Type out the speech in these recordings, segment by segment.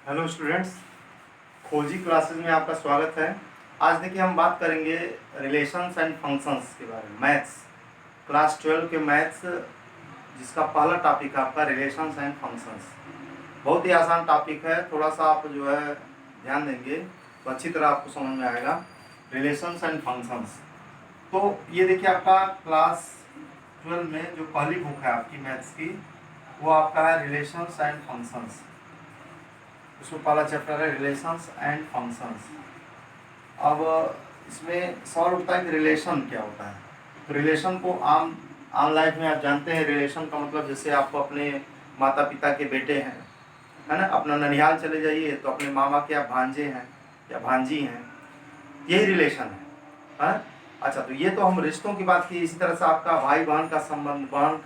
Hello students, खोजी classes में आपका स्वागत है। आज देखिए हम बात करेंगे रिलेशंस एंड फंक्शंस के बारे में। मैथ्स क्लास 12 के मैथ्स जिसका पहला टॉपिक है आपका रिलेशंस एंड फंक्शंस। बहुत ही आसान टॉपिक है, थोड़ा सा आप जो है ध्यान देंगे तो अच्छी तरह आपको समझ में आएगा। रिलेशंस एंड फंक्शंस, तो ये देखिए आपका क्लास 12 में जो पहली बुक है आपकी मैथ्स की, वो आपका है रिलेशंस एंड फंक्शंस। उसमें पहला चैप्टर है रिलेशंस एंड फंक्शंस। अब इसमें सवाल उठता है कि रिलेशन क्या होता है। तो रिलेशन को आम आम लाइफ में आप जानते हैं, रिलेशन का मतलब जैसे आपको अपने माता पिता के बेटे हैं, है ना, अपना ननिहाल चले जाइए तो अपने मामा के आप भांजे हैं या भांजी हैं, यही रिलेशन है। अच्छा, तो ये तो हम रिश्तों की बात की। इसी तरह से आपका भाई बहन का संबंध, बहन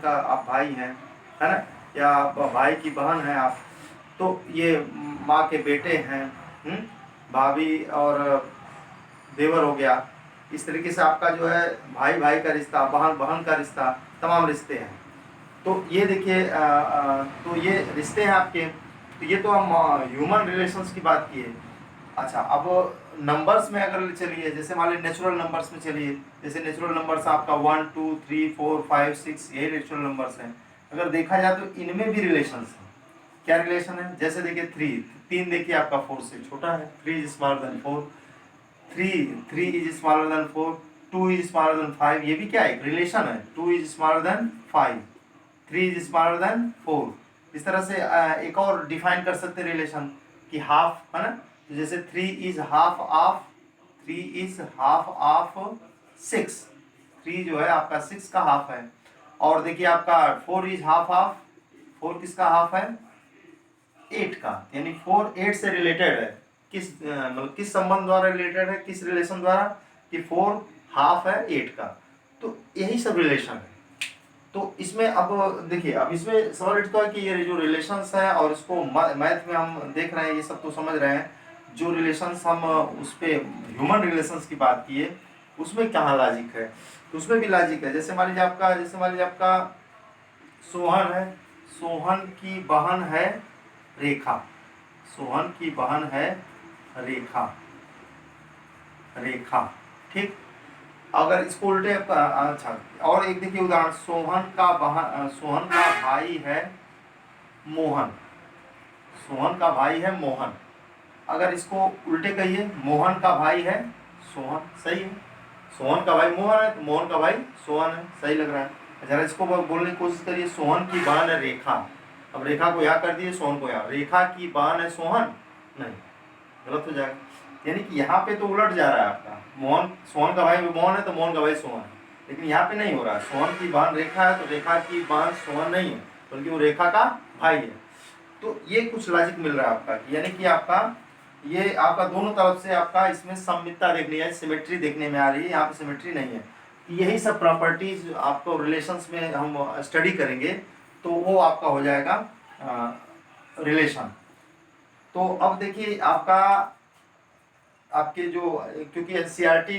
का आप भाई हैं, है ना, या भाई की बहन है आप, तो ये माँ के बेटे हैं, भाभी और देवर हो गया। इस तरीके से आपका जो है भाई भाई का रिश्ता, बहन बहन का रिश्ता, तमाम रिश्ते हैं। तो ये देखिए तो ये रिश्ते हैं आपके। तो ये तो हम ह्यूमन रिलेशंस की बात किए। अच्छा, अब नंबर्स में अगर चलिए, जैसे मान लीजिए नेचुरल नंबर्स में चलिए, जैसे नेचुरल नंबर्स आपका 1 2 3 4 5 6, यही नेचुरल नंबर्स हैं। अगर देखा जाए तो इनमें भी रिलेशंस हैं। क्या रिलेशन है? जैसे देखिए तीन देखिए आपका 4 से छोटा है, 3 is smaller then 4, three three is smaller then 4, 2 is smaller then 5। ये भी क्या है? एक रिलेशन है। 2 is smaller then 5, 3 is smaller then 4। इस तरह से एक और डिफाइन कर सकते हैं रिलेशन कि हाफ, है ना। तो जैसे 3 इज हाफ ऑफ 6। 3 जो है आपका 6 का हाफ है। और देखिए आपका 4 इज हाफ ऑफ, 4 किसका हाफ है? 8 का। यानी 4 8 से रिलेटेड है। मतलब किस संबंध द्वारा रिलेटेड है, किस रिलेशन द्वारा? कि 4 हाफ है 8 का। तो यही सब रिलेशन है। तो इसमें अब देखिए, अब इसमें सवाल उठता है कि ये जो रिलेशंस है, और इसको मैथ में हम देख रहे हैं, ये सब तो समझ रहे हैं। जो रिलेशंस हम उस पे ह्यूमन रिलेशंस की बात किए, उसमें कहाँ लॉजिक है? तो उसमें भी लॉजिक है। जैसे मान लीजिए आपका सोहन है, सोहन की बहन है रेखा। सोहन की बहन है रेखा। रेखा, ठीक। अगर इसको उल्टे अच्छा, और एक देखिए उदाहरण, सोहन का भाई है मोहन। सोहन का भाई है मोहन। अगर इसको उल्टे कहिए, मोहन का भाई है सोहन। सही है। सोहन का भाई मोहन है तो मोहन का भाई सोहन है। सही लग रहा है। जरा इसको बोलने की कोशिश करिए, सोहन की बहन है रेखा। अब रेखा को यहाँ कर दिए, सोहन को यहाँ। रेखा की बहन है सोहन, नहीं, गलत हो जाएगा। यानी कि यहाँ पे तो उलट जा रहा है आपका। मोहन, सोहन का भाई मोहन है तो मोहन का भाई सोहन है। लेकिन यहाँ पे नहीं हो रहा है। सोहन की बहन रेखा है तो रेखा की बहन सोहन नहीं है, बल्कि वो रेखा का भाई है। तो ये कुछ लॉजिक मिल रहा है आपका, यानी कि आपका ये आपका दोनों तरफ से आपका इसमें सममितता देखनी है, सिमेट्री देखने में आ रही है। यहाँ पे सिमेट्री नहीं है। यही सब प्रॉपर्टीज आपको रिलेशंस में हम स्टडी करेंगे, तो वो आपका हो जाएगा रिलेशन। तो अब देखिए आपका, आपके जो, क्योंकि एनसीईआरटी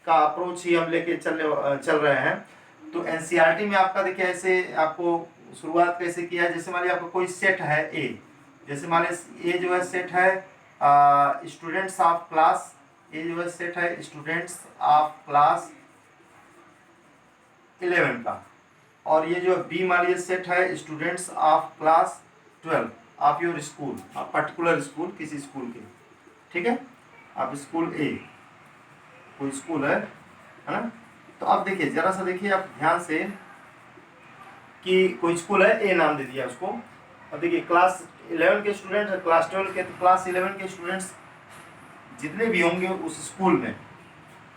का अप्रोच ही हम लेके चल रहे हैं, तो एनसीईआरटी में आपका देखिए ऐसे आपको शुरुआत कैसे किया है। जैसे मान लीजिए आपका कोई सेट है ए, जैसे मान लीजिए ये जो है सेट है स्टूडेंट्स ऑफ क्लास, ये जो है सेट है स्टूडेंट्स ऑफ क्लास 11 का। और ये जो बी मान लीजिए सेट है students of class 12 of your school, particular school, किसी स्कूल के, ठीक है। अब स्कूल ए, कोई स्कूल है ना। तो अब देखिए, जरा सा देखिए आप ध्यान से कि कोई स्कूल है, ए नाम दे दिया उसको। अब देखिए क्लास 11 के स्टूडेंट है, क्लास 12 के, तो क्लास 11 के स्टूडेंट्स जितने भी होंगे उस स्कूल में,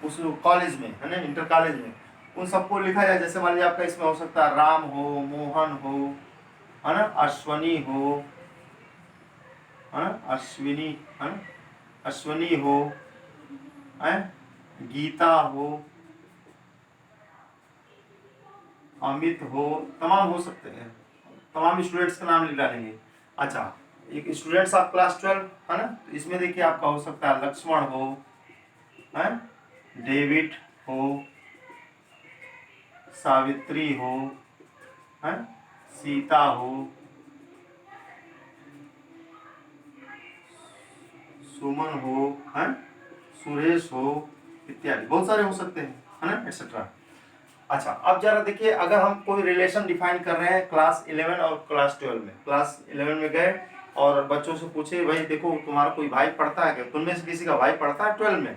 उस कॉलेज में, है ना, इंटर कॉलेज में, उन सबको लिखा जाए। जैसे मान लीजिए आपका इसमें हो सकता है राम हो, मोहन हो, है ना, अश्वनी हो, है ना, अश्विनी, है ना, अश्वनी हो, है, गीता हो, अमित हो, तमाम हो सकते हैं। तमाम स्टूडेंट्स का नाम लिख डालेंगे। अच्छा, एक स्टूडेंट्स ऑफ क्लास 12, है ना, तो इसमें देखिए आपका हो सकता है लक्ष्मण हो, है, डेविड हो, सावित्री हो, है, सीता हो, सुमन हो, है सुरेश हो, इत्यादि बहुत सारे हो सकते हैं, है ना, एक्सेट्रा। अच्छा, अब जरा देखिए, अगर हम कोई रिलेशन डिफाइन कर रहे हैं क्लास 11 और क्लास 12 में, क्लास 11 में गए और बच्चों से पूछे भाई देखो तुम्हारा कोई भाई पढ़ता है क्या, तुममें से किसी का भाई पढ़ता है 12 में?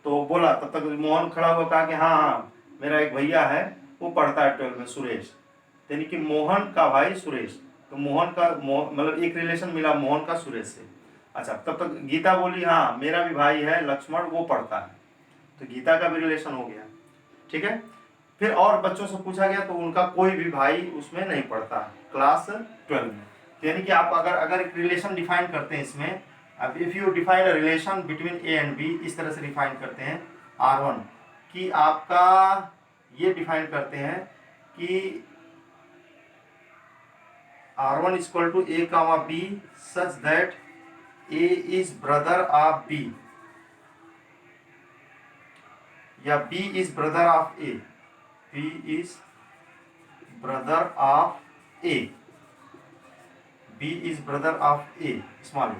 तो बोला, तब तक मोहन खड़ा हुआ कहा कि हाँ हाँ मेरा एक भैया है वो पढ़ता है 12 में, सुरेश, यानी कि मोहन का भाई सुरेश। तो मोहन का मतलब एक रिलेशन मिला मोहन का सुरेश से। अच्छा, तब तक गीता बोली हाँ मेरा भी भाई है लक्ष्मण, वो पढ़ता है, तो गीता का भी रिलेशन हो गया, ठीक है। फिर और बच्चों से पूछा गया तो उनका कोई भी भाई उसमें नहीं पढ़ता क्लास 12 में। यानी कि आप अगर अगर एक रिलेशन डिफाइन करते हैं इसमें, अब if you define a relation between A and B, इस तरह से डिफाइन करते हैं R1 कि आपका ये डिफाइन करते हैं कि R1 equal to A comma B such that A is brother of B या B is brother of A, B is brother of A, B is brother of A, small A,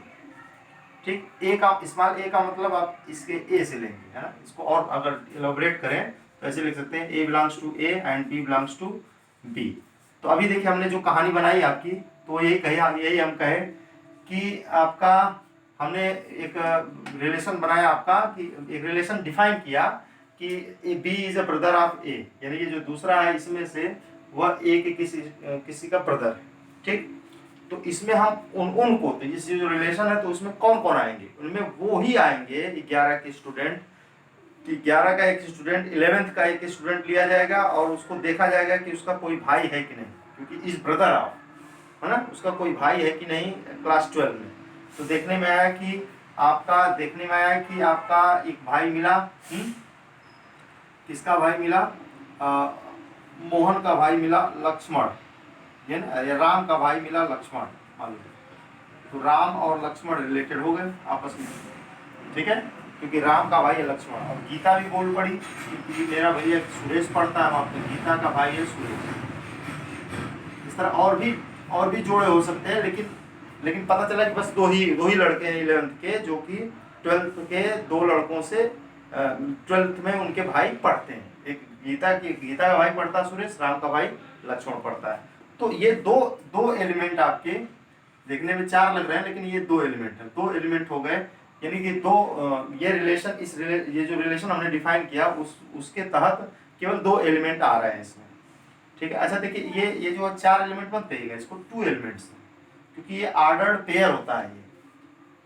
ठीक। A का small ए का मतलब आप इसके ए से लेंगे, है ना। इसको और अगर एलोबरेट करें तो ऐसे लिख सकते हैं A belongs to A and B belongs to B. तो अभी देखिए हमने जो कहानी बनाई आपकी, तो यही हम कहे कि आपका हमने एक रिलेशन बनाया आपका, कि एक रिलेशन डिफाइन किया कि B is a brother of A, यानी कि जो दूसरा है इसमें से वह ए के किसी का ब्रदर है, ठीक। तो इसमें हम उनको तो इस जो रिलेशन है तो उसमें कौन कौन आएंगे, उनमें वो ही आएंगे 11 के स्टूडेंट, कि 11 का एक स्टूडेंट, 11th का एक स्टूडेंट लिया जाएगा और उसको देखा जाएगा कि उसका कोई भाई है कि नहीं, क्योंकि इस ब्रदर ऑफ, है ना, उसका कोई भाई है कि नहीं क्लास 12 में। तो देखने में आया कि आपका एक भाई मिला, किसका भाई मिला, मोहन का भाई मिला लक्ष्मण, राम का भाई मिला लक्ष्मण, मान लो। तो राम और लक्ष्मण रिलेटेड हो गए आपस में, ठीक है, क्योंकि राम का भाई है लक्ष्मण। और गीता भी बोल पड़ी कि मेरा भैया सुरेश पढ़ता है वहाँ पे, गीता का भाई है सुरेश। इस तरह और भी जोड़े हो सकते हैं, लेकिन पता चला कि बस दो ही लड़के हैं 11th के, जो कि 12th के दो लड़कों से 12th में उनके भाई पढ़ते हैं। एक गीता का भाई पढ़ता है सुरेश, राम का भाई लक्ष्मण पढ़ता है। तो ये दो एलिमेंट आपके देखने में 4 लग रहे हैं, लेकिन ये 2 एलिमेंट है, 2 एलिमेंट हो गए, यानी कि ये रिलेशन, ये जो रिलेशन हमने डिफाइन किया उसके तहत केवल 2 एलिमेंट आ रहे हैं इसमें, ठीक है। अच्छा देखिए, ये जो 4 एलिमेंट मत कहिएगा, इसको 2 एलिमेंट्स, क्योंकि ये ऑर्डर्ड पेयर होता है, ये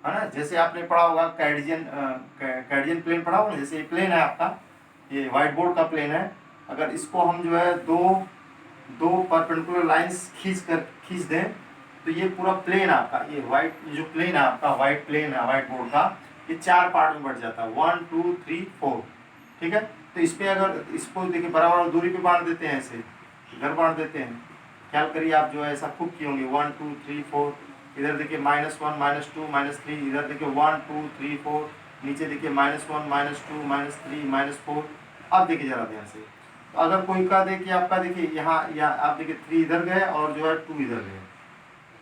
है ना। जैसे आपने पढ़ा होगा कार्टेशियन प्लेन पढ़ा होगा, जैसे ये प्लेन है आपका, ये व्हाइट बोर्ड का प्लेन है, अगर इसको हम जो है दो परपेंडिकुलर लाइंस खींच दें तो ये पूरा प्लेन आपका, ये जो प्लेन है आपका व्हाइट प्लेन है व्हाइट बोर्ड का, ये 4 पार्ट में बढ़ जाता है, 1 2 3 4, ठीक है। तो इस पे अगर इसको देखिए बराबर दूरी पे बांट देते हैं, ऐसे इधर बांट देते हैं, ख्याल करिए आप जो है ऐसा खूब किए होंगे, 1 2 3 4, इधर देखिए -1 -2 -3, इधर देखिए 1 2 3 4, नीचे देखिए -1 -2 -3 -4। अब देखिए जरा ध्यान से, तो अगर कोई का देखिए आपका देखिए यहाँ आप देखिए 3 इधर गए और जो है 2 इधर गए,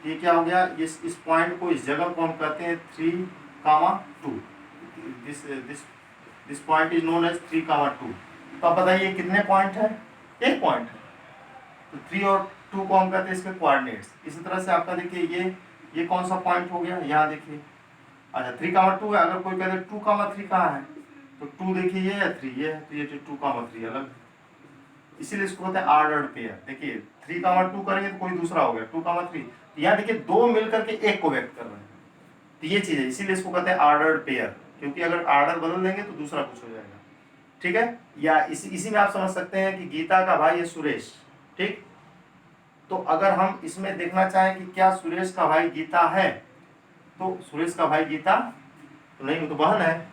ये क्या हो गया, इस पॉइंट को, इस जगह को हम कहते हैं 3, 2। This point is known as 3, 2। तो आप बताइए कितने पॉइंट है, एक पॉइंट है, तो 3 और 2 को हम कहते हैं इसके कोऑर्डिनेट्स। इसी तरह से आपका देखिए ये कौन सा पॉइंट हो गया, यहाँ देखिए, अच्छा 3, 2 है, अगर कोई कहते 2, 3 कहाँ है, तो 2 देखिए ये है, 3 ये है, तो ये 2, 3 अलग, इसीलिए इसको कहते हैं ऑर्डर्ड पेयर। देखिए 3, 2 करेंगे तो कोई दूसरा हो गया 2, 3, यहाँ देखिए 2 मिलकर के एक को व्यक्त कर रहे हैं, तो ये चीज है, इसीलिए इसको कहते हैं ऑर्डर्ड पेयर, क्योंकि अगर ऑर्डर बदल देंगे तो दूसरा कुछ हो जाएगा, ठीक है। या इसी में आप समझ सकते हैं कि गीता का भाई है सुरेश, ठीक। तो अगर हम इसमें देखना चाहें कि क्या सुरेश का भाई गीता है, तो सुरेश का भाई गीता तो नहीं, वो तो बहन है।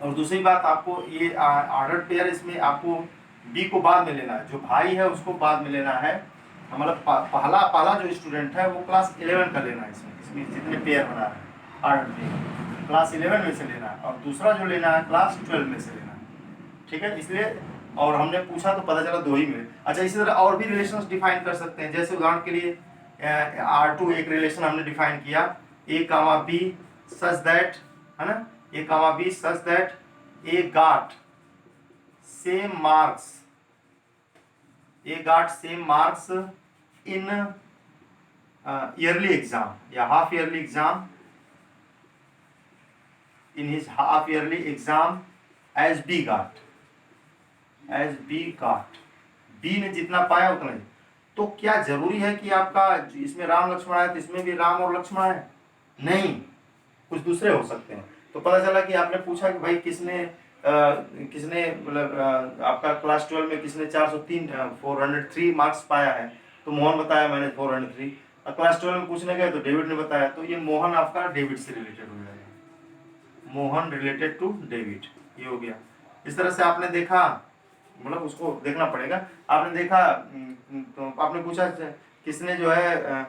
और दूसरी बात, आपको ये ऑर्डर्ड पेयर, इसमें आपको बी को बाद में लेना है, जो भाई है उसको बाद में लेना है, मतलब पहला जो स्टूडेंट है वो क्लास 11 का लेना है, इसमें जितने पेयर बना रहे हैं ऑर्डर पेयर क्लास 11 में से लेना है, और दूसरा जो लेना है क्लास 12 में से लेना है, ठीक है। इसलिए, और हमने पूछा तो पता चला 2 ही में। अच्छा, इसी तरह और भी रिलेशंस डिफाइन कर सकते हैं, जैसे उदाहरण के लिए R2 एक रिलेशन हमने डिफाइन किया, A, B सच दैट है ना, A comma B such that A got same marks, A got same marks in yearly exam या half yearly exam, in his half yearly exam as B got, as B got, B ने जितना पाया उतना ही। तो क्या जरूरी है कि आपका इसमें राम लक्ष्मण है तो इसमें भी राम और लक्ष्मण है? नहीं, कुछ दूसरे हो सकते हैं। तो पता चला कि आपने पूछा कि भाई किसने मतलब आपका क्लास 12 में किसने 403 मार्क्स पाया है, तो मोहन बताया मैंने 403। क्लास 12 में पूछने गए तो डेविड ने बताया, तो ये मोहन आपका डेविड से रिलेटेड हो जाएगा, मोहन रिलेटेड टू डेविड, ये हो गया। इस तरह से आपने देखा, मतलब उसको देखना पड़ेगा। आपने देखा तो आपने पूछा किसने जो है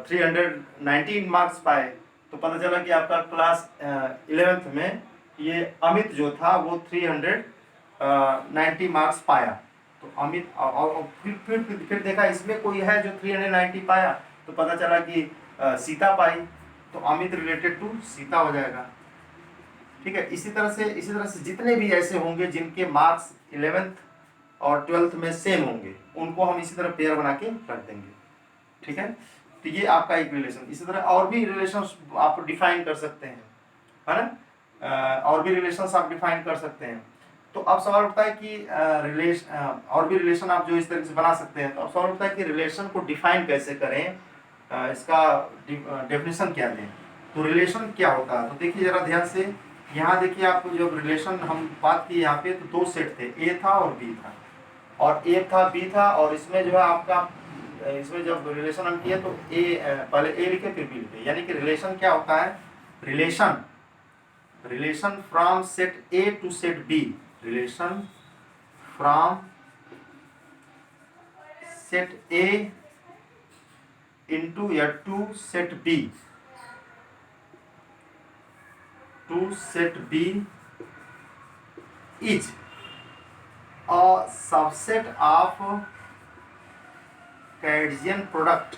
319 मार्क्स पाए, तो पता चला कि आपका क्लास 11th में ये अमित जो था वो 390 मार्क्स पाया। तो अमित और फिर देखा इसमें कोई है जो 390 पाया, तो पता चला कि सीता पाई, तो अमित रिलेटेड टू सीता हो जाएगा। ठीक है, इसी तरह से जितने भी ऐसे होंगे जिनके मार्क्स 11th और 12th में सेम होंगे, उनको हम इसी तरह पेयर बना के रख देंगे। ठीक है, तो ये आपका एक रिलेशन। इसी तरह और भी रिलेशन आप डिफाइन कर सकते हैं, है ना, और भी रिलेशंस आप डिफाइन कर सकते हैं। तो अब सवाल उठता है कि और भी रिलेशन आप जो इस तरह से बना सकते हैं। तो अब सवाल उठता है कि रिलेशन को डिफाइन कैसे करें, इसका डेफिनेशन क्या दें। तो रिलेशन क्या होता है, तो देखिए जरा ध्यान से, यहाँ देखिए आपको जब रिलेशन हम बात की यहाँ पे, तो दो सेट थे, ए था और बी था, और ए था बी था, और इसमें जो है आपका इसमें जब रिलेशन हम किए तो पहले ए लिखे फिर बी लिखे, यानी कि रिलेशन क्या होता है, relation from set A to set B, relation from set A into या to set B, to set B is a subset of Cartesian product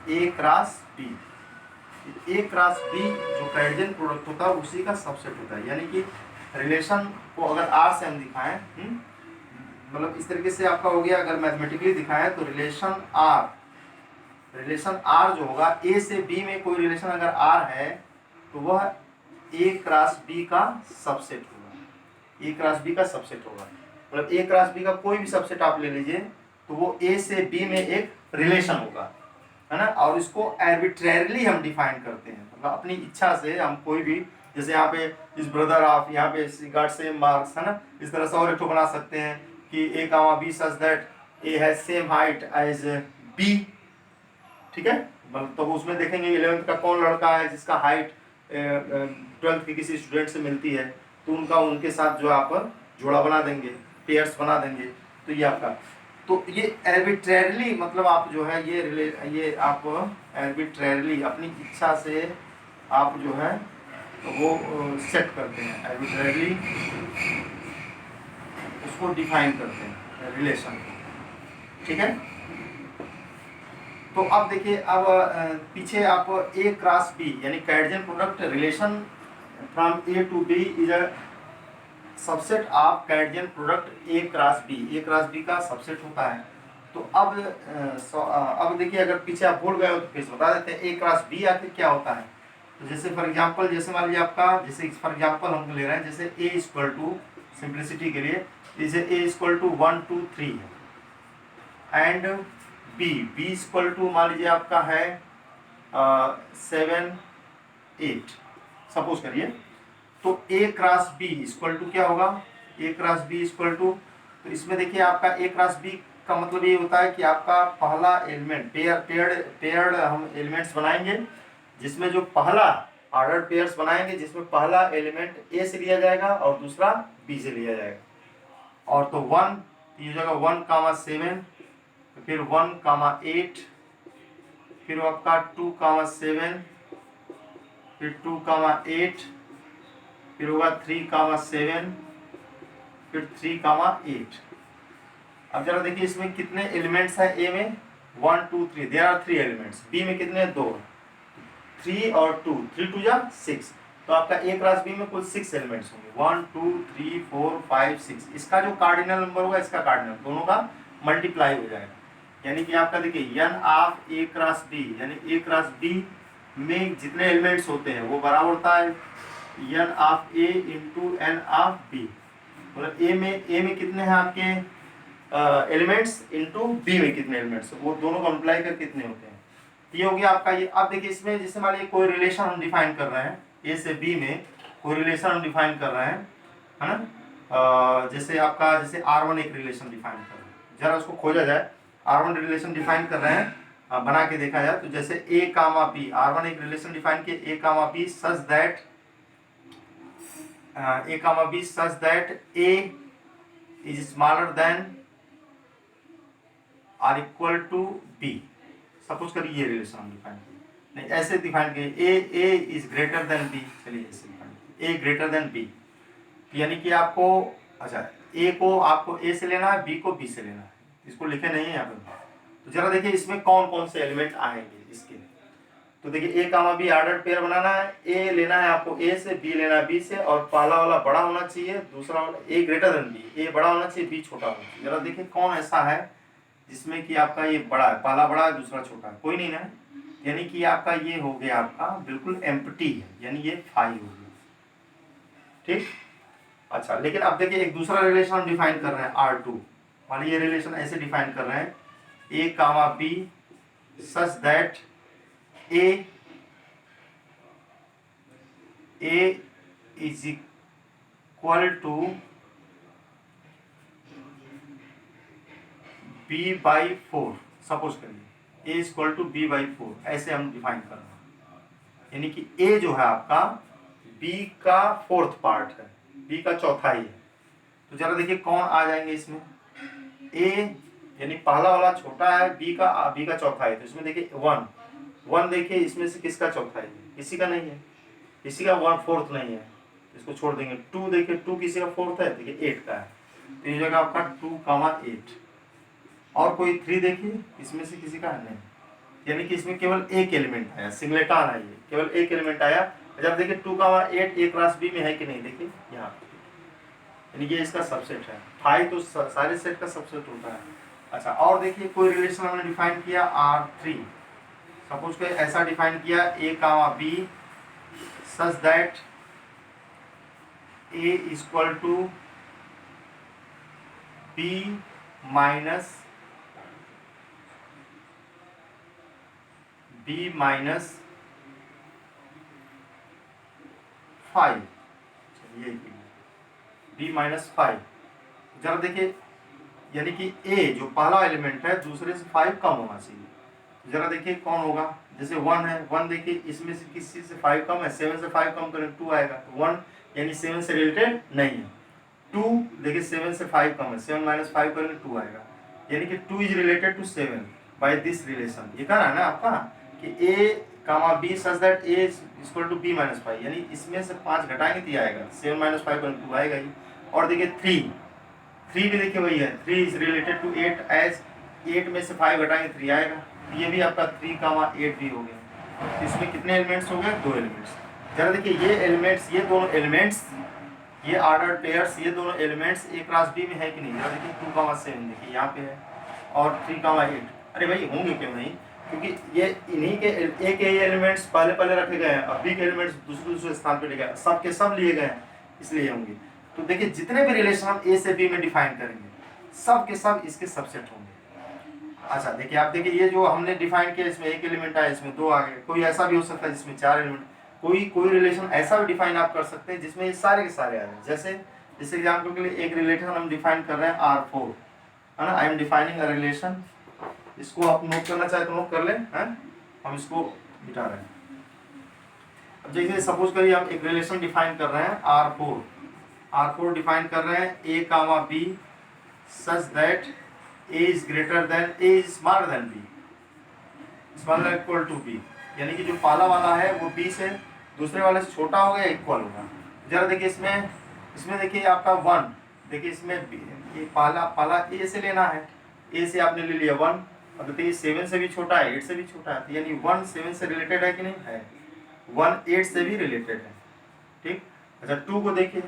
A cross B। A cross B जो Cartesian product होता है उसी का subset होता है। यानी कि रिलेशन को अगर R से हम दिखाएं, मतलब इस तरीके से आपका हो गया, अगर मैथमेटिकली दिखाएं तो रिलेशन R जो होगा, A से B में कोई रिलेशन अगर R है तो वह A क्रॉस B का सबसेट होगा, A क्रॉस B का सबसेट होगा। मतलब ए क्रॉस बी का कोई भी सबसेट आप ले लीजिए तो वो ए से बी में एक रिलेशन होगा, है ना, और इसको आर्बिट्रेरली हम डिफाइन करते हैं, मतलब अपनी इच्छा से हम कोई भी, जैसे यहाँ पे इस ब्रदर ऑफ, यहाँ पे गॉट सेम मार्क्स, है ना, इस तरह से और एक ठो बना सकते हैं कि A comma B such that A has same height as B. ठीक है, तो उसमें देखेंगे 11th का कौन लड़का है जिसका हाइट 12th के किसी स्टूडेंट से मिलती है, तो उनके साथ जो आप जोड़ा बना देंगे, पेयर्स बना देंगे। तो ये आपका, तो ये आर्बिट्रेरली, मतलब आप जो है ये आप आर्बिट्रेरली अपनी इच्छा से आप जो है वो सेट करते हैं, आर्बिट्रेरली उसको डिफाइन करते हैं रिलेशन को। ठीक है, तो अब देखिए, अब पीछे आप ए क्रॉस बी यानी Cartesian product relation from A to B is a subset of Cartesian product A cross B का सबसेट होता है। तो अब देखिए, अगर पीछे आप भूल गए हो तो फिर बता देते हैं ए क्रॉस बी आखिर क्या होता है। तो जैसे फॉर एग्जांपल, जैसे मान लीजिए आपका, जैसे फॉर एग्जांपल हम ले रहे हैं, जैसे ए इक्वल टू, सिंप्लिसिटी के लिए, जैसे A equal to 1 2 3 and B equal to मान लीजिए आपका है 7 8 सपोज करिए। तो A cross B equal to क्या होगा, A cross B equal to, तो इसमें देखिए आपका ए क्रॉस बी का मतलब ये होता है कि आपका पहला एलिमेंट पेयर्ड हम एलिमेंट्स बनाएंगे, जिसमें जो पहला ऑर्डर्ड पेयर्स बनाएंगे जिसमें पहला एलिमेंट ए से लिया जाएगा और दूसरा बी से लिया जाएगा। और तो 1 ये जगह 1,7, फिर 1,8, फिर आपका 2,7, फिर 2,8, फिर होगा 3,7, फिर 3,8। अब जरा देखिए इसमें कितने एलिमेंट्स हैं, ए में 1 2 3, देयर आर 3 एलिमेंट्स, बी में कितने 2, 3 और 2, 3 2 जा 6, तो आपका ए क्लास बी में कुल 6 एलिमेंट्स होंगे, 1 2 3 4 5 6। इसका जो कार्डिनल नंबर होगा, इसका कार्डिनल, दोनों का मल्टीप्लाई हो जाएगा। यानी कि आपका देखिए N of A cross B, यानी ए क्रॉस बी में जितने एलिमेंट्स होते हैं वो बराबर होता है n of A into n of B. मतलब ए में कितने हैं आपके एलिमेंट्स इंटू बी में कितने एलिमेंट्स, वो दोनों को मल्टीप्लाई कर कितने होते हैं। ये हो गया आपका ये। अब देखिए इसमें जैसे मान लीजिए कोई रिलेशन हम डिफाइन कर रहे हैं, ए से बी में कोई रिलेशन हम डिफाइन कर रहे हैं, है ना। जैसे आपका जैसे R1 एक रिलेशन डिफाइन कर रहे हैं, जरा उसको खोजा जाए। R1 रिलेशन डिफाइन कर रहे हैं, बना के देखा जाए तो जैसे ए कामा बी, R1 एक रिलेशन डिफाइन किया A comma B such that A is smaller than or equal to B. Suppose करिए ये रिलेशन हम डिफाइन किए, नहीं ऐसे डिफाइन किए ए इज ग्रेटर देन बी। चलिए ऐसे डिफाइन किए ए ग्रेटर देन बी, यानी कि आपको अच्छा ए को आपको ए से लेना है, बी को बी से लेना है। इसको लिखे नहीं है यहाँ पे। तो जरा देखिए इसमें कौन कौन से एलिमेंट आएंगे इसके। तो देखिए ए कामा बी ऑर्डर्ड पेयर बनाना है, ए लेना है आपको ए से, बी लेना है बी से, और पहला वाला बड़ा होना चाहिए, दूसरा वाला ए ग्रेटर देन बी, ए बड़ा होना चाहिए बी छोटा होना चाहिए। जरा देखिए कौन ऐसा है जिसमें कि आपका ये बड़ा है, पहला बड़ा है दूसरा छोटा है, कोई नहीं ना। यानी कि आपका ये हो गया आपका बिल्कुल एम्प्टी है, यानी ये 5 हो गया। ठीक, अच्छा लेकिन अब देखिए एक दूसरा रिलेशन हम डिफाइन कर रहे हैं R2। मान लीजिए ये रिलेशन ऐसे डिफाइन कर रहे हैं A comma B such that A is equal to b/4। Suppose करिए a is equal to b/4, ऐसे हम डिफाइन कर रहे हैं। यानी कि a जो है आपका b का 4th पार्ट है, b का चौथाई है। तो जरा देखिए कौन आ जाएंगे इसमें। a यानी पहला वाला छोटा है, b का चौथाई है, तो इसमें देखिए 1 देखिए इसमें से किसका चौथाई है, किसी का नहीं है, किसी का 1/4 नहीं है, इसको छोड़ देंगे। 2 देखिए 2 किसी का 4th है, देखिए 8 का है, तो ये जगह आपका 2,8। और कोई 3 देखिए इसमें से किसी का नहीं, यानी कि इसमें केवल एक एलिमेंट आया, सिंगलेटन है, ये केवल एक एलिमेंट आया। जब देखिए 2,8 ए क्रॉस बी में है कि नहीं, देखिए यहाँ, यानी कि इसका सबसेट है। 5 तो सारे सेट का सबसेट होता है। अच्छा और देखिए कोई रिलेशन हमने डिफाइन किया R3। सपोज को ऐसा डिफाइन किया A comma B such that A equal to B minus -5। चलिए b-5। जरा देखिए यानी कि a जो पहला एलिमेंट है दूसरे से 5 कम होना चाहिए। जरा देखिए कौन होगा, जैसे 1 है, 1 देखिए इसमें से किसी से 5 कम है, 7 से 5 कम करें 2 आएगा, तो 1 यानी 7 से रिलेटेड नहीं है। 2 देखिए 7 से 5 कम है, 7 - 5 करें 2 आएगा, यानी कि 2 is related to 7 by this relation. ये कहना है ना आपका कि a comma b such that a is equal to b-5, यानी इसमें से 5 घटाएंगे तो ये आएगा 7 - 5 करें 2 आएगा ही। और देखिए 3 भी देखिए वही है, 3 इज रिलेटेड टू 8 एज 8 में से 5 घटाएंगे 3 आएगा, तो ये भी आपका 3,8 भी हो गया। तो इसमें कितने एलिमेंट्स हो गए, 2 एलिमेंट्स। जरा देखिए ये एलिमेंट्स, ये दोनों एलिमेंट्स, ये ऑर्डर पेयर्स, ये दोनों एलिमेंट्स ए क्रॉस बी में है कि नहीं। जरा देखिए 2,7 देखिए यहाँ पे है, और 3,8, अरे भाई होंगे क्यों नहीं, क्योंकि ये इन्हीं के ए के एलिमेंट्स पहले रखे गए हैं, और बी के एलिमेंट्स दूसरे स्थान पे लिखे गए, सब के सब लिए गए हैं, इसलिए होंगे। तो देखिए जितने भी रिलेशन हम ए से बी में डिफाइन करेंगे सब के सब इसके सबसेट होंगे। अच्छा देखिए आप देखिए ये जो हमने डिफाइन किया इसमें एक एलिमेंट आया, इसमें 2 आ गए। कोई ऐसा भी हो सकता है जिसमें 4 एलिमेंट, कोई रिलेशन ऐसा भी डिफाइन आप कर सकते हैं जिसमें ये सारे के सारे आ जाए। जैसे एग्जाम्पल के लिए एक रिलेशन हम डिफाइन कर रहे हैं R4, है ना। I am defining a relation, इसको आप नोट करना चाहे तो नोट कर लें, हैं हम इसको मिटा रहे हैं। अब जैसे सपोज करिए हम एक रिलेशन डिफाइन कर रहे हैं R4 डिफाइन कर रहे हैं a comma b such that a is greater than a is smaller than b, smaller equal to b, यानी कि जो पहला वाला है वो b से दूसरे वाले से छोटा होगा या इक्वल होगा। जरा देखिए इसमें देखिए आपका 1, देखिए इसमें ये पहला a से लेना है, a से आपने ले लिया 1, अब देखिए 7 से भी छोटा है, 8 से भी छोटा है, तो यानी 1 7 से रिलेटेड है कि नहीं है। 1 8 से भी रिलेटेड है। ठीक। अच्छा 2 को देखिए,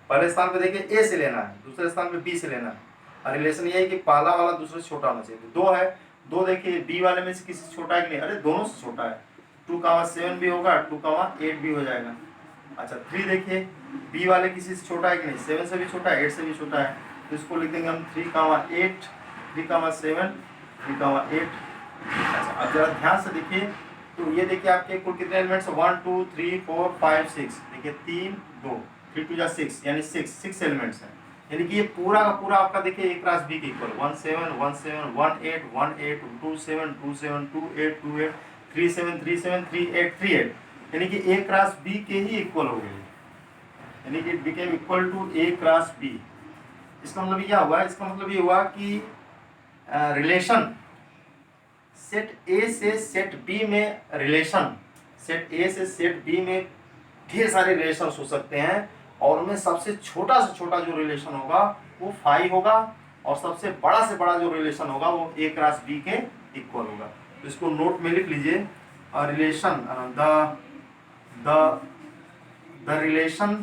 पहले स्थान पे देखिए ए से लेना है, दूसरे स्थान पे बी से लेना है, और रिलेशन ये है कि पहला वाला दूसरे से छोटा होना चाहिए। 2 है, 2 देखिए बी वाले में से किसी से छोटा है कि नहीं, अरे दोनों से छोटा है। 2, 7 भी होगा, 2, 8 भी हो जाएगा। अच्छा 3 देखिए, बी वाले किसी से छोटा है कि नहीं, 7 से भी छोटा है, 8 से भी छोटा है, तो इसको लिख देंगे हम 3, 8, 3, 7, 3, 8। अच्छा अब जरा ध्यान से देखिए, तो ये देखिए आपके कुल कितने एलिमेंट्स, 1 2 3 4 5 6, देखिए 3 2 3 2 6 यानी 6 एलिमेंट्स हैं। यानी कि ये पूरा का पूरा आपका देखिए A क्रॉस B के इक्वल 1 7 1 7 1 8 1 8 2 7 2 7 2 8 2 8 3 7 3 7 3 8 3 8, यानी कि A क्रॉस B के ही इक्वल हो गए, यानी कि it became equal to A cross B। इसका मतलब क्या हुआ, इसका मतलब ये हुआ कि रिलेशन सेट ए से सेट बी में रिलेशन, सेट ए से सेट बी में ढेर सारे रिलेशंस हो सकते हैं, और उनमें सबसे छोटा से छोटा जो रिलेशन होगा वो फाई होगा, और सबसे बड़ा से बड़ा जो रिलेशन होगा वो ए क्रॉस बी के इक्वल होगा। तो इसको नोट में लिख लीजिए, relation the relation,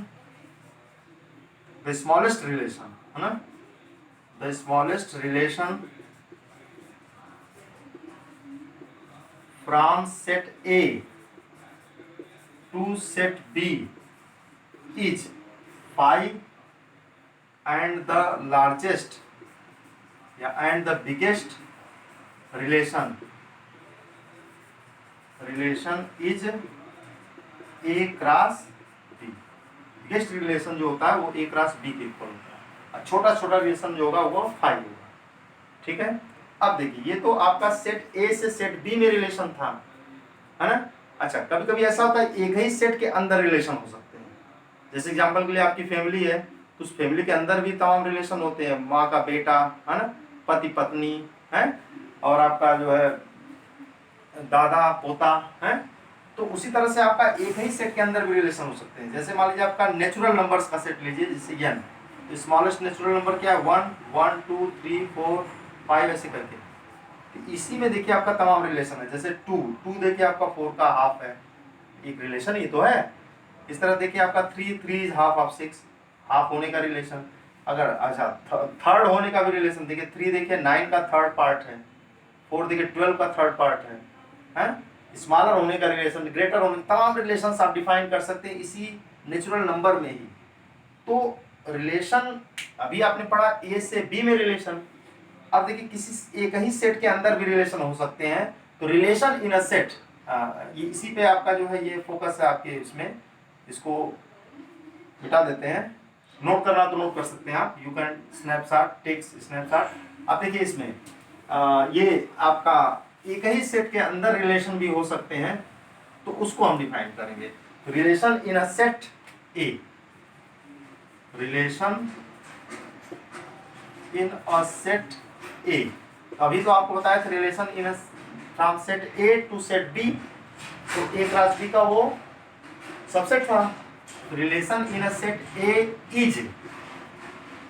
the smallest relation है ना, the smallest relation from set A to set B is phi, and the largest and the biggest relation is A cross B। Biggest relation जो होता है वो A cross B के equal होता है, और छोटा छोटा रिलेशन जो होगा वो फाई होगा। ठीक है। अब देखिए ये तो आपका सेट ए से सेट बी में रिलेशन था, है ना। अच्छा कभी कभी ऐसा होता है एक ही सेट के अंदर रिलेशन हो सकते हैं, जैसे एग्जांपल के लिए आपकी फैमिली है, तो उस फैमिली के अंदर भी तमाम रिलेशन होते हैं, माँ का बेटा है ना, पति पत्नी है, और आपका जो है दादा पोता है। तो उसी तरह से आपका एक ही सेट के अंदर भी रिलेशन हो सकते हैं। जैसे मान लीजिए आपका नेचुरल नंबर्स का सेट लीजिए, जैसे n, स्मॉलेस्ट नेचुरल नंबर क्या है 1 1 2 3 4 5 ऐसे करके, तो इसी में देखिए आपका तमाम रिलेशन है। जैसे 2 देखिए आपका 4 का हाफ है, एक रिलेशन ये तो है। इस तरह देखिए आपका 3 इज हाफ ऑफ 6, हाफ होने का रिलेशन। अगर अच्छा थर्ड होने का भी रिलेशन देखिए, 3 देखिए 9 का थर्ड पार्ट है, 4 देखिए 12 का थर्ड पार्ट है, हैं। स्मॉलर होने का रिलेशन, ग्रेटर होने, तमाम रिलेशन आप डिफाइन कर सकते हैं इसी नेचुरल नंबर में ही। तो रिलेशन अभी आपने पढ़ा ए से बी में रिलेशन, अब देखिए किसी एक ही सेट के अंदर भी रिलेशन हो सकते हैं। तो रिलेशन इन अ सेट, इसी पे आपका जो है ये फोकस है आपके इसमें, इसको मिटा देते हैं। नोट करना तो नोट कर सकते हैं आप, you can snapshot, take snapshot. अब देखिए इसमें ये आपका एक ही सेट के अंदर रिलेशन भी हो सकते हैं, तो उसको हम डिफाइन करेंगे। Relation in a set A, relation in a set A, अभी तो आपको बताया था relation in from set A to set B, तो ए क्रॉस बी का वो सबसेट था। Relation in a set A is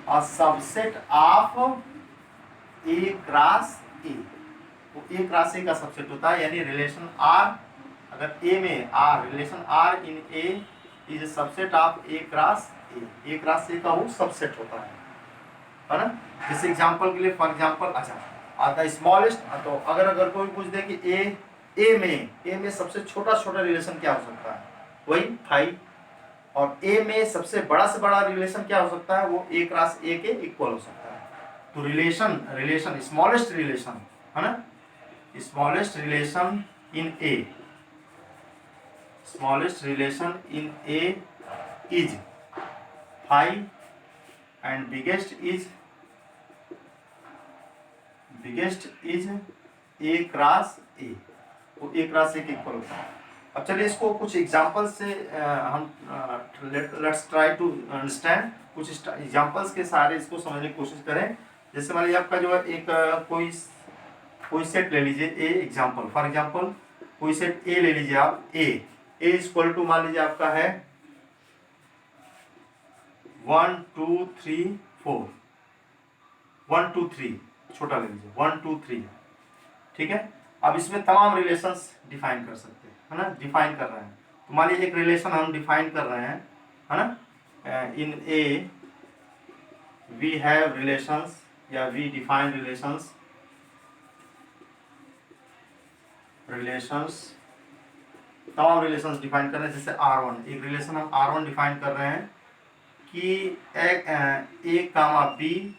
a subset of A cross A, तो ए क्रॉस ए का सबसेट होता है, यानी रिलेशन आर, अगर ए में R, relation R in A is subset of A cross A cross A का वो subset होता है ना। जैसे एग्जांपल के लिए, फॉर एग्जांपल अच्छा द स्मॉलेस्ट, तो अगर कोई पूछ दे कि ए में सबसे छोटा रिलेशन क्या हो सकता है, वही 5, और ए में सबसे बड़ा से बड़ा रिलेशन क्या हो सकता है, वो ए क्रॉस ए के इक्वल हो सकता है। तो रिलेशन स्मॉलेस्ट रिलेशन है ना, smallest relation in A, smallest relation in A is 5 and biggest is a cross A, तो ए क्रॉस ए के इक्वल होता है। अब चलिए इसको कुछ एग्जांपल से हम लेट्स ट्राई टू अंडरस्टैंड, कुछ एग्जांपल्स के सहारे इसको समझने की कोशिश करें। जैसे मान लीजिए आपका जो है एक कोई सेट ले लीजिए ए, एग्जांपल फॉर एग्जांपल कोई सेट ए ले लीजिए आप, ए इज इक्वल टू मान लीजिए आपका है 1 2 3 4, 1 2 3 छोटा ले लीजिए 1 2 3, ठीक है। अब इसमें तमाम रिलेशंस डिफाइन कर सकते हैं, है ना, डिफाइन कर रहे हैं। तो मान लीजिए एक रिलेशन हम डिफाइन कर रहे हैं, है ना, इन ए वी हैव रिलेशंस या वी डिफाइन रिलेशंस तमाम रिलेशंस डिफाइन कर रहे हैं। जैसे R1, एक रिलेशन हम R1 डिफाइन कर रहे हैं कि A comma B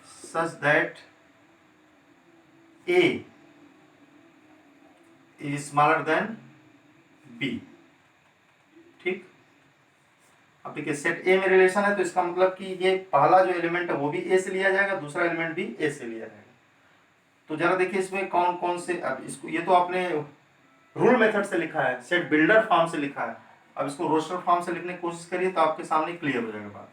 such that A is smaller than B. ठीक, अब देखिए सेट ए में रिलेशन है तो इसका मतलब कि ये पहला जो एलिमेंट है वो भी ए से लिया जाएगा, दूसरा एलिमेंट भी ए से लिया जाएगा। तो जरा देखिए इसमें कौन कौन से, अब इसको ये तो आपने रूल मेथड से लिखा है, सेट बिल्डर फॉर्म से लिखा है, अब इसको रोस्टर फॉर्म से लिखने की कोशिश करिए तो आपके सामने क्लियर हो जाएगा बात।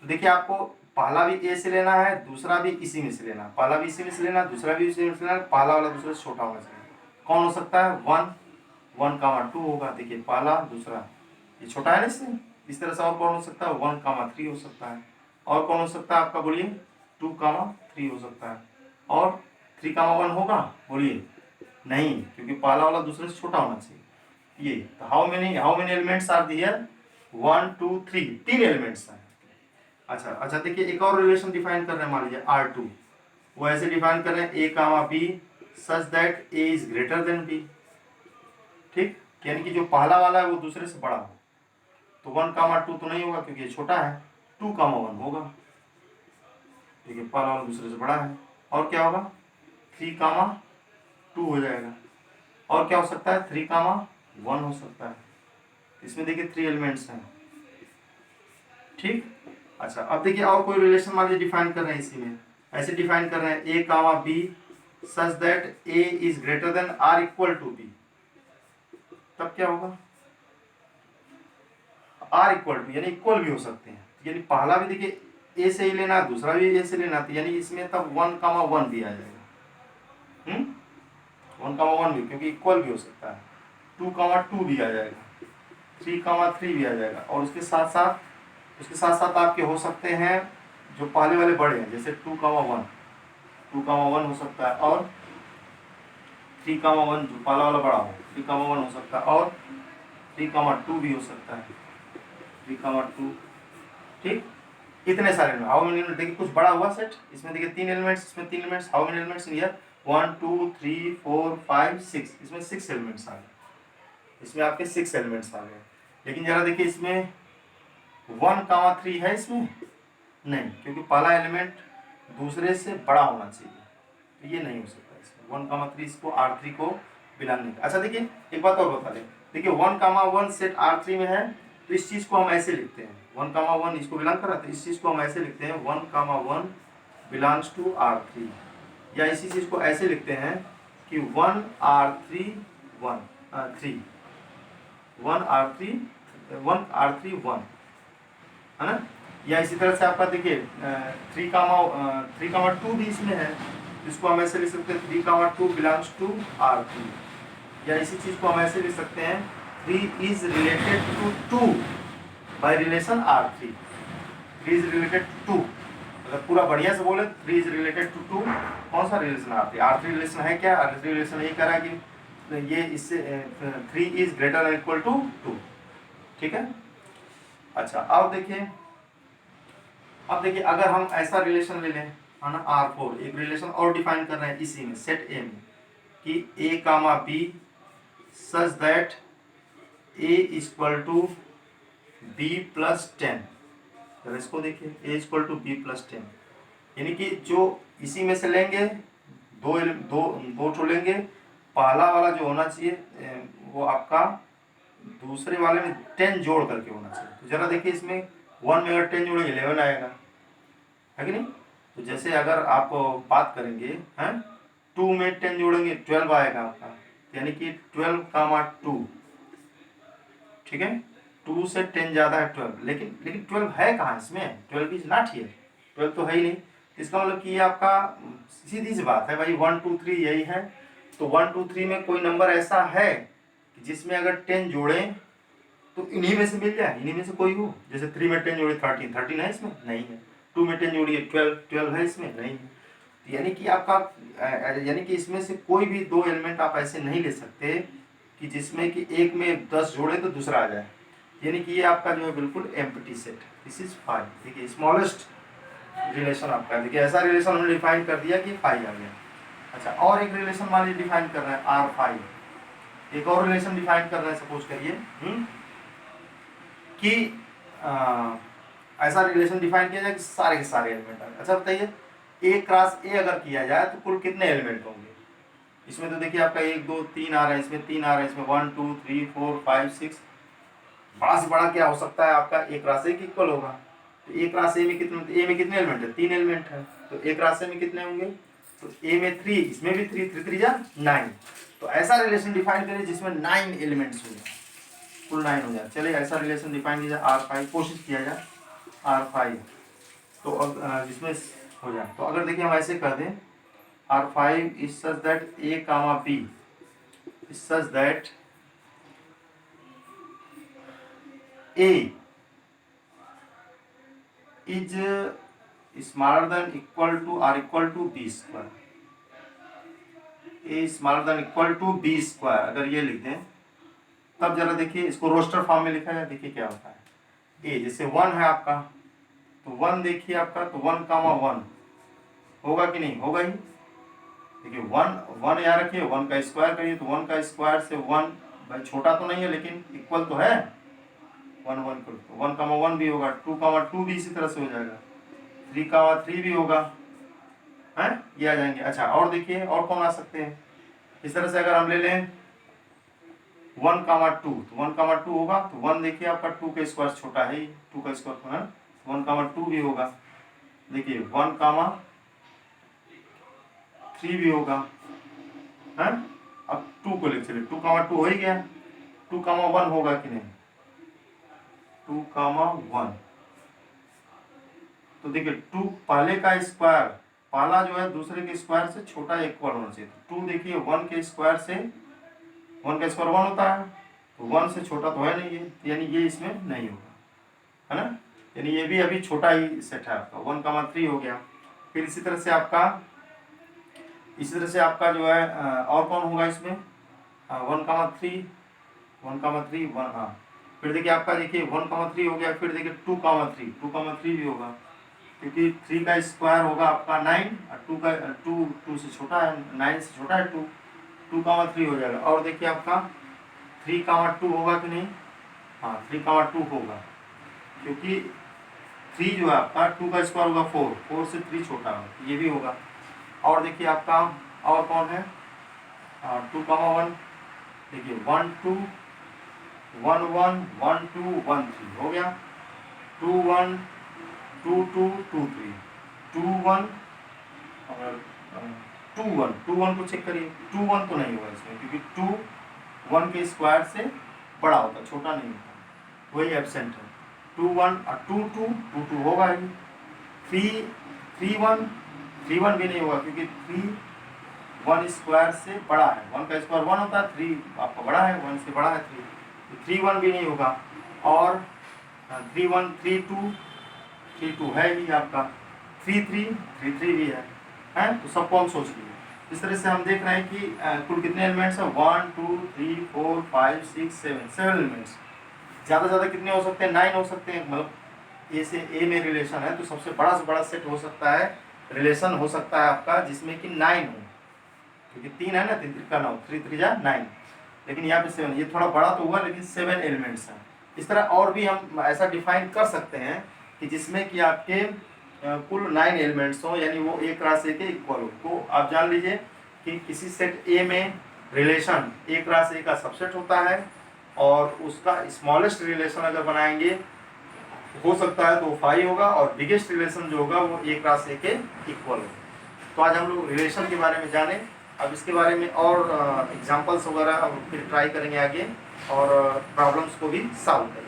तो देखिए आपको पहला भी ए से लेना है, दूसरा भी इसी में से लेना है, पहला भी इसी में से लेना है, दूसरा भी इसी में से लेना है, पहला वाला दूसरे से छोटा होना चाहिए। कौन हो सकता है? 1,1,2 होगा। देखिए पहला दूसरा ये छोटा है ना इसमें, इस तरह से और कौन हो सकता है? 1,3 हो सकता है। और कौन हो सकता है आपका? बोलिए 2,3 हो सकता है। और 3,1 होगा? बोलिए नहीं, क्योंकि पहला वाला दूसरे से छोटा होना चाहिए। ये तो how many elements are there? 1 2 3, 3 elements हैं। अच्छा देखिए एक और रिलेशन डिफाइन कर रहे हैं, मान लीजिए R2, वो ऐसे डिफाइन कर रहे हैं A comma B such that A is greater than B. ठीक, यानी कि जो पहला वाला है वो दूसरे से बड़ा हो। तो 1,2 तो नहीं होगा क्योंकि ये छोटा है, 2,1 होगा। ठीक है, पहला वाला दूसरे से बड़ा है। और क्या होगा? 3,2 हो जाएगा। और क्या हो सकता है? 3,1 हो सकता है। इसमें देखिए 3 एलिमेंट्स हैं। ठीक, अच्छा अब देखिए और कोई रिलेशन मान लीजिए डिफाइन कर रहे हैं, इसी में ऐसे डिफाइन कर रहे हैं A comma B such that A is greater than or equal to B. तब क्या होगा? आर इक्वल टू यानी इक्वल भी हो सकते हैं, यानी पहला भी देखिए ए से ही लेना, दूसरा भी ए से लेना, यानी इसमें तब 1,1 भी आ जाएगा। 1,1 भी, क्योंकि इक्वल भी हो सकता है। 2,2 भी आ जाएगा, 3,3 भी आ जाएगा। और उसके साथ साथ आपके हो सकते हैं जो पहले वाले बड़े हैं, जैसे 2,1 हो सकता है, और 3,1 जो पहला वाला बड़ा हो 3,1 हो सकता है, और 3,2 भी हो सकता है, 3,2। ठीक, इतने सारे हाउ मेनी एलिमेंट देखिए, कुछ बड़ा हुआ सेट, इसमें देखिए 3 एलिमेंट्स, इसमें 3 elements. How many elements in here? 1 2 3 4 5 6, इसमें 6 एलिमेंट्स आ गए, इसमें आपके 6 एलिमेंट्स आ गए। लेकिन जरा देखिए इसमें 1,3 है इसमें नहीं, क्योंकि पहला एलिमेंट दूसरे से बड़ा होना चाहिए, तो ये नहीं हो सकता इसमें। 1,3 इसको R3 को बिलोंग नहीं। अच्छा देखिए एक बात और बता दें, देखिए 1,1 सेट R3 में है, तो इस चीज को हम ऐसे लिखते हैं, 1,1 इसको बिलोंग कर रहा है, तो इस चीज को हम ऐसे लिखते हैं 1,1 बिलोंग्स टू R3, या इसी चीज को ऐसे लिखते हैं कि 1R3 1 है ना। या इसी तरह से आपका देखिए 3,2 भी इसमें है, इसको हम ऐसे लिख सकते हैं 3,2 बिलोंग्स टू R3। या इसी चीज को हम ऐसे लिख सकते हैं 3 is related to 2 by relation R3। 3 is related to 2, अगर पूरा बढ़िया से बोले 3 इज रिलेटेड टू 2, कौन सा रिलेशन? R3 रिलेशन है क्या? R3 रिलेशन यही कह रहा है कि ये इससे 3 is greater than equal to 2। ठीक है, अच्छा अब देखिए अगर हम ऐसा रिलेशन ले लें, है ना, R4, एक रिलेशन और डिफाइन कर रहे हैं इसी में सेट ए में कि A comma B such that A equal to B plus 10। तो इसको देखिए A equal to B plus 10, यानी कि जो इसी में से लेंगे दो ठो लेंगे, पहला वाला जो होना चाहिए वो आपका दूसरे वाले में 10 जोड़ करके होना चाहिए। तो जरा देखिए इसमें 1 में अगर 10 जोड़ेंगे 11 आएगा, है कि नहीं? तो जैसे अगर आप बात करेंगे हैं 2 में 10 जोड़ेंगे 12 आएगा आपका, यानी कि 12,2। ठीक है, 2 से 10 ज़्यादा है 12, लेकिन 12 है कहाँ इसमें? 12 इज नॉट हियर, 12 तो है ही नहीं। इसका मतलब कि ये आपका सीधी सी बात है भाई, 1 2 3 यही है। तो 1 2 3 में कोई नंबर ऐसा है कि जिसमें अगर 10 जोड़ें तो इन्हीं में से मिल जाए, इन्हीं में से कोई हो। जैसे 3 में 10 जोड़े 13 है इसमें? नहीं है। 2 में 10 जोड़िए 12 है इसमें? नहीं है। तो यानी कि आपका यानी कि इसमें से कोई भी 2 एलिमेंट आप ऐसे नहीं ले सकते कि जिसमें कि एक में 10 जोड़े तो दूसरा आ जाए, यानी कि ये आपका जो है बिल्कुल empty set. This is phi. देखिए स्मॉलेस्ट रिलेशन आपका, देखिए ऐसा रिलेशन हमने डिफाइन कर दिया कि फाई आ गया। अच्छा, और एक रिलेशन मान लीजिए डिफाइन कर रहे हैं आर फाई, एक और रिलेशन डिफाइन कर रहे हैं, सपोज करिए कि ऐसा रिलेशन डिफाइन किया जाए कि सारे के सारे एलिमेंट आ। अच्छा बताइए, ए क्रॉस ए अगर किया जाए तो कुल कितने एलिमेंट होंगे? इसमें तो देखिए आपका 1 2 3 आ रहा है, इसमें 3 आ रहा है, इसमें 1 2 3 4 5 6, बड़ा से बड़ा क्या हो सकता है आपका ए क्रॉस ए इक्वल होगा। तो ए क्रॉस ए में कितने, ए में कितने एलिमेंट है? 3 एलिमेंट है। तो ए क्रॉस ए में कितने होंगे? तो ए में 3, इसमें भी 3, 3 3 जा 9। तो ऐसा रिलेशन डिफाइन करें जिसमें 9 एलिमेंट्स हो जाए, कुल 9 हो जाए। चलिए ऐसा रिलेशन डिफाइन किया जाए R5, कोशिश किया जाए R5, तो अब जिसमें हो जाए। तो अगर देखिए हम ऐसे कर दें R5 is such that A comma B is such that A is smaller than equal to or equal to B square, A is smaller than equal to B square अगर ये लिख दें, तब जरा देखिए इसको रोस्टर फॉर्म में लिखा जाए, देखिए क्या होता है। A जैसे 1 है आपका, तो 1 देखिए आपका, तो 1 कामा 1 होगा कि नहीं? होगा ही। देखिए 1 1 यहाँ रखिए, 1 का स्क्वायर करिए, तो 1 का स्क्वायर से 1, भाई छोटा तो नहीं है लेकिन इक्वल तो है, 1 1 करो तो 1 कामा 1 भी होगा, 2 कामा 2 भी इसी तरह से हो जाएगा, 3 कामा 3 भी होगा, हैं ये आ जाएंगे। अच्छा और देखिए और कौन आ सकते हैं इस तरह से, अगर हम ले लें 1 कामा 2, तो 1 कामा 2 होगा, तो 1 देखिए आपका 2 का स्क्वायर छोटा है, 2 का स्क्वायर है, 1 कामा 2 भी होगा। देखिए 1 कामा 3 भी होगा, हैं। अब 2 को लिख चलिए, 2 कामा 2 हो ही गया, 2 कामा 1 होगा कि नहीं? 2 कामा 1, तो देखिए 2 पहले का स्क्वायर, पहला जो है दूसरे के स्क्वायर से छोटा इक्वल होना चाहिए। तो 2 देखिए 1 के स्क्वायर से, 1 का स्क्वायर 1 होता है, तो 1 से छोटा तो है नहीं ये, यानी ये इसमें नहीं होगा, है ना। यानी ये भी अभी छोटा ही सेट है आपका, 1 कामा 3 हो गया। फिर इसी तरह से आपका जो है और कौन होगा इसमें? 1 कामा 3, 1 कामा 3 1, हाँ। फिर देखिए आपका, देखिए 1 कामा 3 हो गया, फिर देखिए 2 कामा 3, 2 कामा 3 भी होगा, क्योंकि 3 का स्क्वायर होगा आपका 9, और 2 का 2 से छोटा है, 9 से छोटा है 2, 2 कामा 3 हो जाएगा। और देखिए आपका 3 कामा 2 होगा कि नहीं? हाँ 3 कामा 2 होगा, क्योंकि 3 जो है आपका 2 का स्क्वायर होगा 4, 4 से 3 छोटा होगा, ये भी होगा। और देखिए आपका और कौन है? 2 कामा 1, देखिए 1 2 1 1 1 2 1 3 हो गया, 2 1 2 2 2 3 2 1 और 2 1 को चेक करिए, 2 1 तो नहीं होगा इसमें, क्योंकि 2 1 के स्क्वायर से बड़ा होता है, छोटा नहीं होता, वही एब्सेंट है। 2 1 और 2 2 2 2 होगा ही। 3 1 3 1 भी नहीं होगा, क्योंकि 3 1 स्क्वायर से बड़ा है, 1 का स्क्वायर 1 होता है, 3 आपका बड़ा है, 1 से बड़ा है 3, तो 3 1 भी नहीं होगा। और 3 1 3 2 3 2 है ही आपका, 3 3 3 3 भी है, तो सबको हम सोच लीजिए। इस तरह से हम देख रहे हैं कि कुल कितने एलिमेंट्स हैं? 1 2 3 4 5 6 7 एलिमेंट्स। ज़्यादा से ज़्यादा कितने हो सकते हैं? 9 हो सकते हैं। मतलब ए से ए में रिलेशन है, तो सबसे बड़ा से बड़ा सेट हो सकता है, रिलेशन हो सकता है आपका जिसमें कि 9 हो, क्योंकि 3 है ना, 3 3 का 9, 3 3 जा 9, लेकिन यहाँ पे 7, ये थोड़ा बड़ा तो हुआ, लेकिन 7 एलिमेंट्स हैं। इस तरह और भी हम ऐसा डिफाइन कर सकते हैं कि जिसमें कि आपके कुल 9 एलिमेंट्स हो, यानी वो ए क्रॉस ए के इक्वल हो। तो आप जान लीजिए कि किसी सेट ए में रिलेशन ए क्रॉस ए का सबसेट होता है, और उसका स्मॉलेस्ट रिलेशन अगर बनाएंगे हो सकता है तो 5 होगा, और बिगेस्ट रिलेशन जो होगा वो ए क्रॉस ए के इक्वल होगा। तो आज हम लोग रिलेशन के बारे में जाने। अब इसके बारे में और एग्जांपल्स वगैरह अब फिर ट्राई करेंगे आगे, और प्रॉब्लम्स को भी सॉल्व करेंगे।